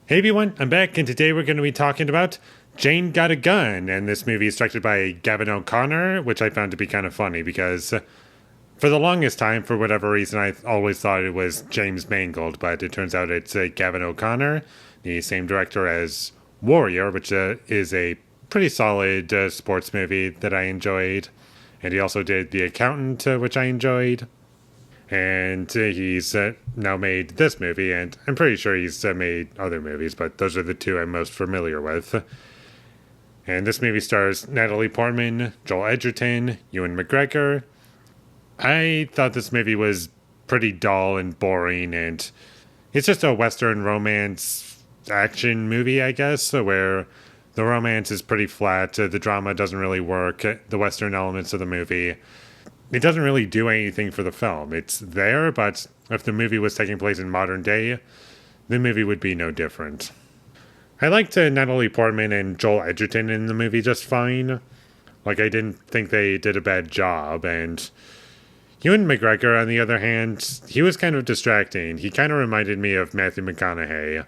Hey everyone, I'm back, and today we're going to be talking about Jane Got a Gun, and this movie is directed by Gavin O'Connor, which I found to be kind of funny because for the longest time, for whatever reason, I always thought it was James Mangold, but it turns out it's Gavin O'Connor, the same director as Warrior, which is a pretty solid sports movie that I enjoyed, and he also did The Accountant, which I enjoyed. And he's now made this movie, and I'm pretty sure he's made other movies, but those are the two I'm most familiar with. And this movie stars Natalie Portman, Joel Edgerton, Ewan McGregor. I thought this movie was pretty dull and boring, and it's just a Western romance action movie, I guess, where the romance is pretty flat, the drama doesn't really work, the Western elements of the movie it doesn't really do anything for the film. It's there, but if the movie was taking place in modern day, the movie would be no different. I liked Natalie Portman and Joel Edgerton in the movie just fine. Like, I didn't think they did a bad job, and Ewan McGregor, on the other hand, he was kind of distracting. He kind of reminded me of Matthew McConaughey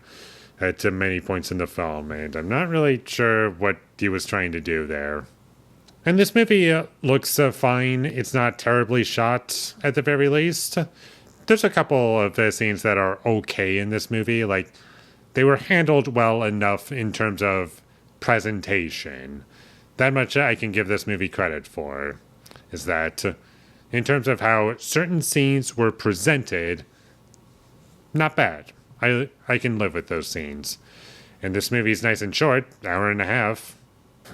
at many points in the film, and I'm not really sure what he was trying to do there. And this movie looks fine. It's not terribly shot, at the very least. There's a couple of scenes that are okay in this movie. Like, they were handled well enough in terms of presentation. That much I can give this movie credit for. Is that, in terms of how certain scenes were presented, not bad. I can live with those scenes. And this movie's nice and short, hour and a half.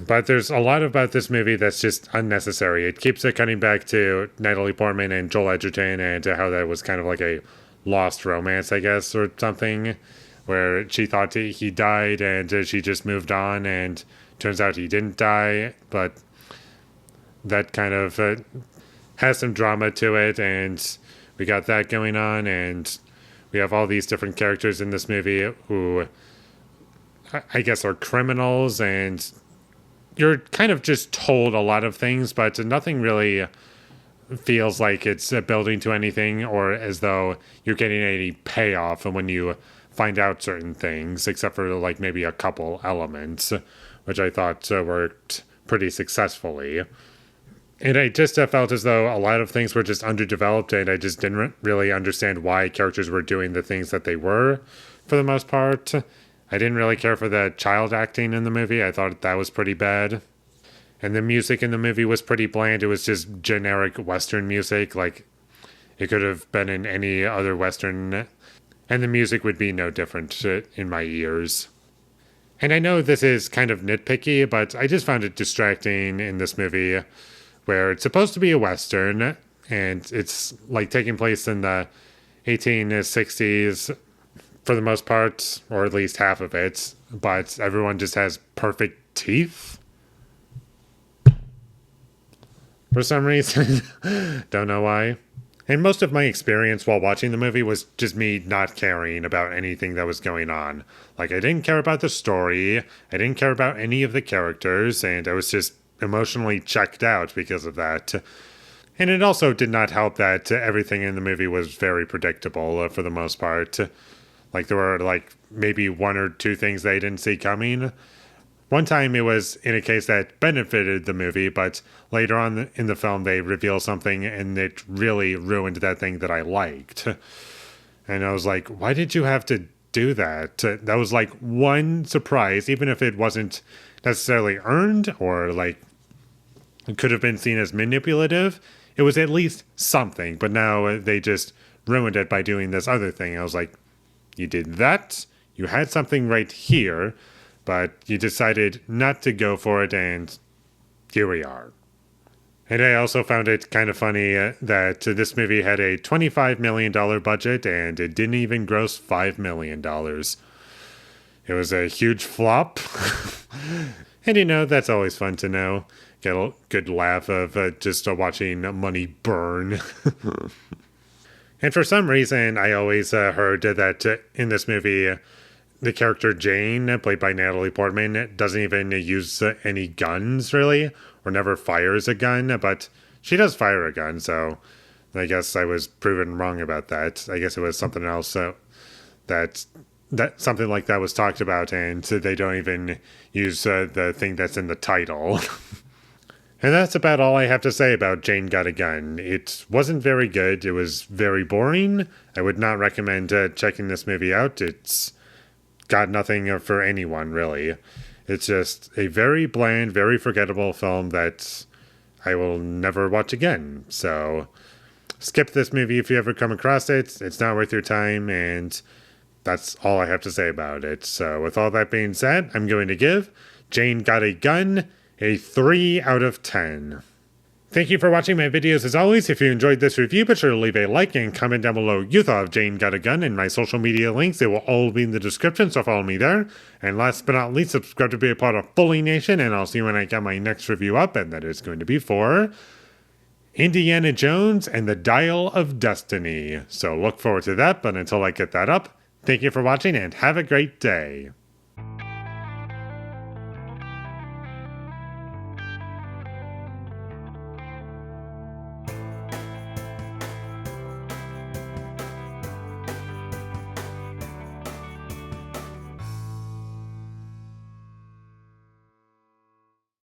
But there's a lot about this movie that's just unnecessary. It keeps cutting back to Natalie Portman and Joel Edgerton and how that was kind of like a lost romance, I guess, or something, where she thought he died and she just moved on, and turns out he didn't die. But that kind of has some drama to it, and we got that going on, and we have all these different characters in this movie who I guess are criminals, and you're kind of just told a lot of things, but nothing really feels like it's building to anything or as though you're getting any payoff when you find out certain things, except for like maybe a couple elements, which I thought worked pretty successfully. And I just felt as though a lot of things were just underdeveloped, and I just didn't really understand why characters were doing the things that they were for the most part. I didn't really care for the child acting in the movie. I thought that was pretty bad. And the music in the movie was pretty bland. It was just generic Western music. Like, it could have been in any other Western, and the music would be no different in my ears. And I know this is kind of nitpicky, but I just found it distracting in this movie, where it's supposed to be a Western, and it's like taking place in the 1860s, for the most part, or at least half of it, but everyone just has perfect teeth for some reason. Don't know why. And most of my experience while watching the movie was just me not caring about anything that was going on. Like, I didn't care about the story, I didn't care about any of the characters, and I was just emotionally checked out because of that. And it also did not help that everything in the movie was very predictable for the most part. Like, there were, like, maybe one or two things they didn't see coming. One time it was in a case that benefited the movie, but later on in the film they reveal something and it really ruined that thing that I liked. And I was like, why did you have to do that? That was, like, one surprise, even if it wasn't necessarily earned or, like, it could have been seen as manipulative. It was at least something, but now they just ruined it by doing this other thing. I was like, you did that, you had something right here, but you decided not to go for it, and here we are. And I also found it kind of funny that this movie had a $25 million budget, and it didn't even gross $5 million. It was a huge flop. And that's always fun to know. Get a good laugh of just watching money burn. And for some reason, I always heard that in this movie, the character Jane, played by Natalie Portman, doesn't even use any guns, really, or never fires a gun, but she does fire a gun, so I guess I was proven wrong about that. I guess it was something else that that something like that was talked about, and they don't even use the thing that's in the title. And that's about all I have to say about Jane Got a Gun. It wasn't very good. It was very boring. I would not recommend checking this movie out. It's got nothing for anyone, really. It's just a very bland, very forgettable film that I will never watch again. So skip this movie if you ever come across it. It's not worth your time, and that's all I have to say about it. So with all that being said, I'm going to give Jane Got a Gun a 3 out of 10. Thank you for watching my videos as always. If you enjoyed this review, be sure to leave a like and comment down below you thought of Jane Got a Gun, and my social media links, they will all be in the description, so follow me there. And last but not least, subscribe to be a part of Foley Nation, and I'll see you when I get my next review up, and that is going to be for Indiana Jones and the Dial of Destiny. So look forward to that, but until I get that up, thank you for watching and have a great day.